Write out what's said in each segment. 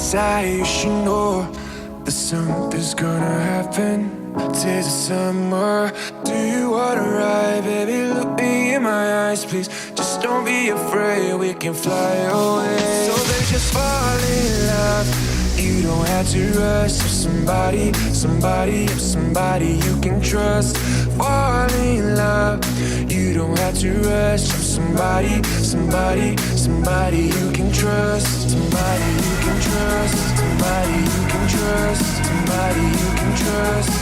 inside, you should know that something's gonna happen. 'Tis the summer. Do you wanna ride, baby? Look me in my eyes, please. Just don't be afraid, we can fly away. So let's just fall in love. You don't have to rush. Somebody you can trust. Fall in love. You don't have to rush. Somebody you can trust. Somebody you can trust. Somebody you can trust. Somebody you can trust.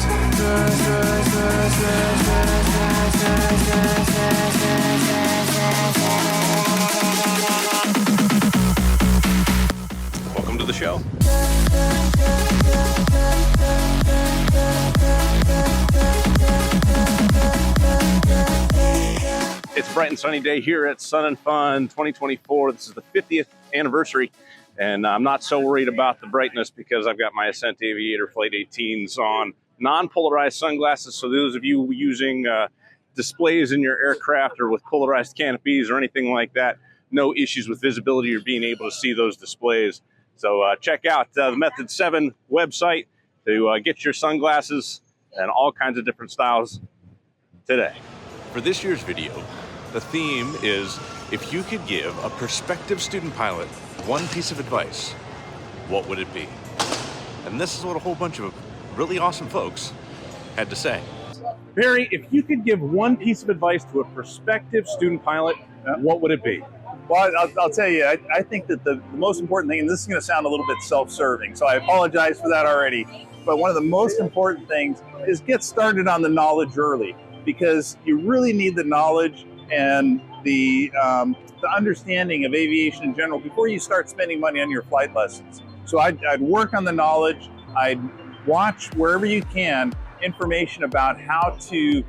Welcome to the show. It's a bright and sunny day here at Sun and Fun 2024. This is the 50th anniversary, and I'm not so worried about the brightness because I've got my Ascent Aviator Flight 18s on, non-polarized sunglasses. So those of you using displays in your aircraft or with polarized canopies or anything like that, no issues with visibility or being able to see those displays. So check out the Method 7 website to get your sunglasses and all kinds of different styles today. For this year's video, the theme is, if you could give a prospective student pilot one piece of advice, what would it be? And this is what a whole bunch of really awesome folks had to say. Barry, if you could give one piece of advice to a prospective student pilot, what would it be? Well, I'll tell you, I think that the most important thing, and this is going to sound a little bit self-serving, so I apologize for that already, but one of the most important things is get started on the knowledge early, because you really need the knowledge and the understanding of aviation in general before you start spending money on your flight lessons. So I'd work on the knowledge. I'd watch wherever you can information about how to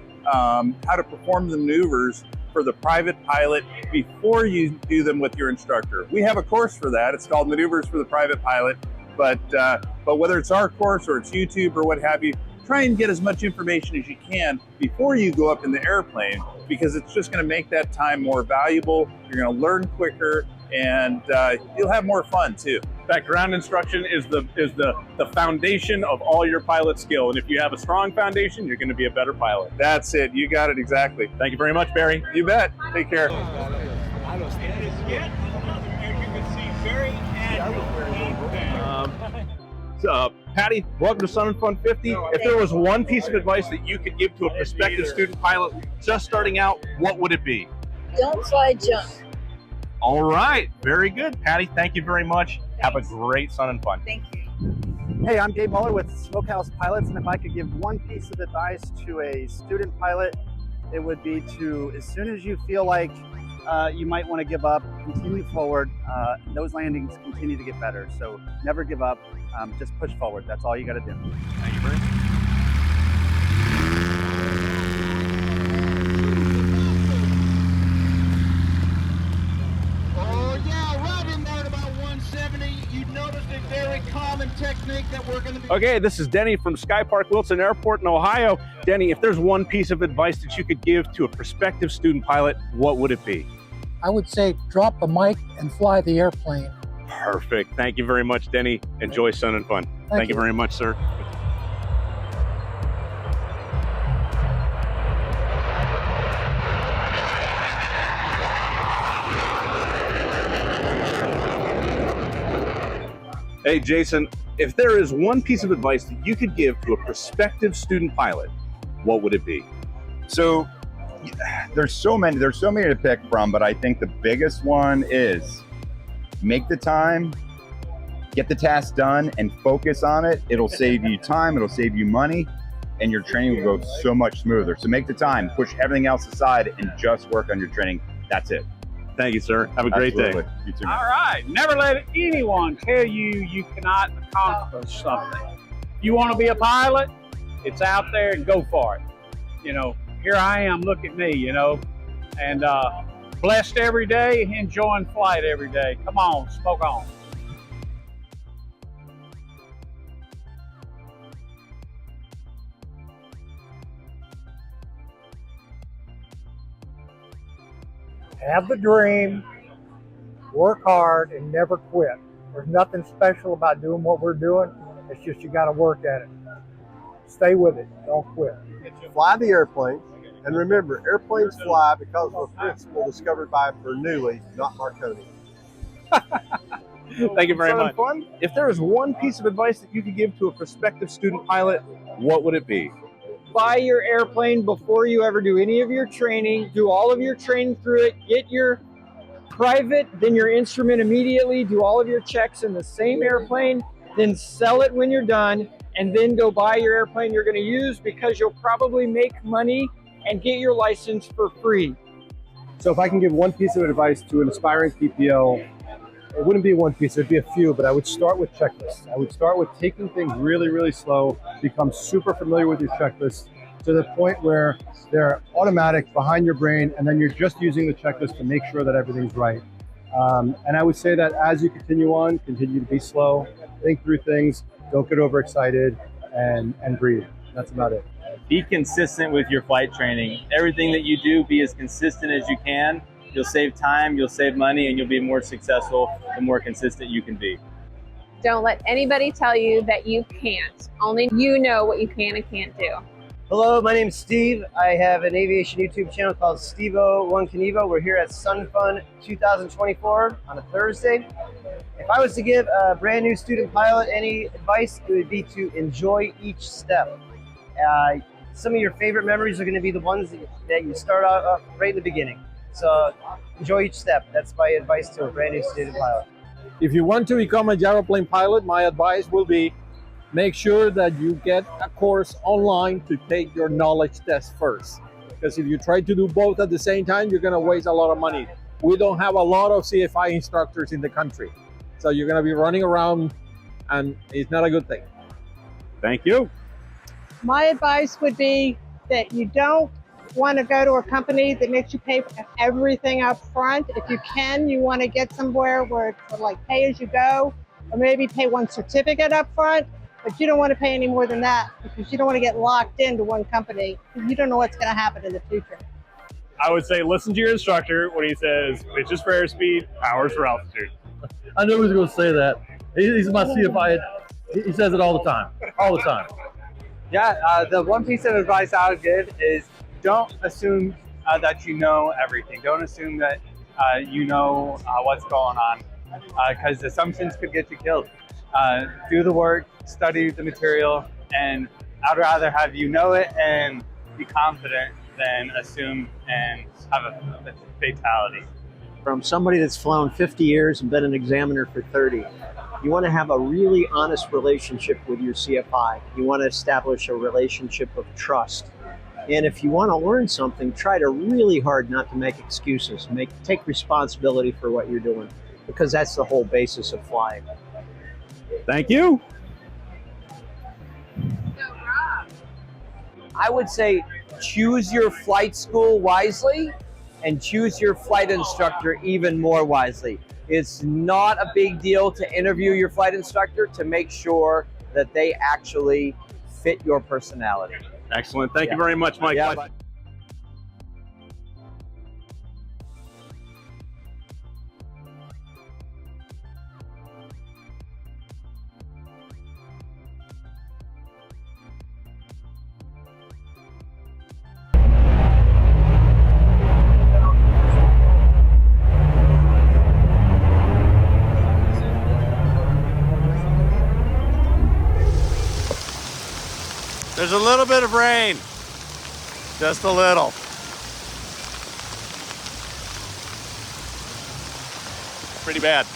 perform the maneuvers for the private pilot before you do them with your instructor. We have a course for that. It's called Maneuvers for the Private Pilot. But whether it's our course or it's YouTube or what have you, try and get as much information as you can before you go up in the airplane, because it's just going to make that time more valuable. You're going to learn quicker, and you'll have more fun too. That ground instruction is the foundation of all your pilot skill, and if you have a strong foundation, you're going to be a better pilot. That's it. You got it exactly. Thank you very much, Barry. You bet. Take care. Patty, welcome to Sun and Fun 50. If there was one piece of advice that you could give to a prospective student pilot just starting out, what would it be? Don't fly junk. All right, very good, Patty. Thank you very much. Thanks. Have a great Sun and Fun. Thank you. Hey, I'm Gabe Muller with Smokehouse Pilots, and if I could give one piece of advice to a student pilot, it would be to, as soon as you feel like you might want to give up, continue forward. Those landings continue to get better, so never give up. Just push forward. That's all you got to do. Thank you very much. Oh yeah, right in there at about 170. You'd notice a very common technique that we're going to be... Okay, this is Denny from Sky Park Wilson Airport in Ohio. Denny, if there's one piece of advice that you could give to a prospective student pilot, what would it be? I would say drop the mic and fly the airplane. Perfect. Thank you very much, Denny. Enjoy Sun and Fun. Thank you very much, sir. Hey, Jason, if there is one piece of advice that you could give to a prospective student pilot, what would it be? So there's so many to pick from, but I think the biggest one is make the time, get the task done, and focus on it. It'll save you time, it'll save you money, and your training will go so much smoother. So make the time, push everything else aside, and just work on your training. That's it. Thank you, sir. Have a great day. You too. All right. Never let anyone tell you you cannot accomplish something. If you want to be a pilot, it's out there and go for it. You know, here I am, look at me, you know, and blessed every day, enjoying flight every day. Come on, smoke on. Have the dream, work hard, and never quit. There's nothing special about doing what we're doing. It's just you got to work at it. Stay with it. Don't quit. Fly the airplane, and remember, airplanes fly because of a principle discovered by Bernoulli, not Marconi. Thank you very much. Fun. If there is one piece of advice that you could give to a prospective student pilot, what would it be? Buy your airplane before you ever do any of your training. Do all of your training through it. Get your private, then your instrument immediately. Do all of your checks in the same airplane. Then sell it when you're done. And then go buy your airplane you're going to use, because you'll probably make money and get your license for free. So if I can give one piece of advice to an aspiring PPL, it wouldn't be one piece, it'd be a few, but I would start with checklists. I would start with taking things really, really slow, become super familiar with your checklists to the point where they're automatic behind your brain, and then you're just using the checklist to make sure that everything's right. And I would say that as you continue on, continue to be slow, think through things, don't get overexcited, and breathe. That's about it. Be consistent with your flight training. Everything that you do, be as consistent as you can. You'll save time, you'll save money, and you'll be more successful the more consistent you can be. Don't let anybody tell you that you can't. Only you know what you can and can't do. Hello, my name's Steve. I have an aviation YouTube channel called Steve-O One Canevo. We're here at Sun Fun 2024 on a Thursday. If I was to give a brand new student pilot any advice, it would be to enjoy each step. Some of your favorite memories are going to be the ones that you start out right in the beginning. So enjoy each step. That's my advice to a brand new student pilot. If you want to become a gyroplane pilot, my advice will be make sure that you get a course online to take your knowledge test first. Because if you try to do both at the same time, you're going to waste a lot of money. We don't have a lot of CFI instructors in the country. So you're going to be running around, and it's not a good thing. Thank you. My advice would be that you don't want to go to a company that makes you pay for everything up front. If you can, you want to get somewhere where it's like pay as you go, or maybe pay one certificate up front, but you don't want to pay any more than that, because you don't want to get locked into one company. You don't know what's going to happen in the future. I would say listen to your instructor when he says pitches for airspeed, powers for altitude. I knew he was going to say that. He's my CFI. He says it all the time. All the time. Yeah, the one piece of advice I would give is don't assume that you know everything. Don't assume that you know what's going on, because assumptions could get you killed. Do the work, study the material, and I'd rather have you know it and be confident than assume and have a fatality. From somebody that's flown 50 years and been an examiner for 30, you want to have a really honest relationship with your CFI. You want to establish a relationship of trust. And if you want to learn something, try to really hard not to make excuses. Take responsibility for what you're doing, because that's the whole basis of flying. Thank you. I would say choose your flight school wisely and choose your flight instructor even more wisely. It's not a big deal to interview your flight instructor to make sure that they actually fit your personality. Excellent. Thank you very much, Mike. Yeah, There's a little bit of rain. Just a little. Pretty bad.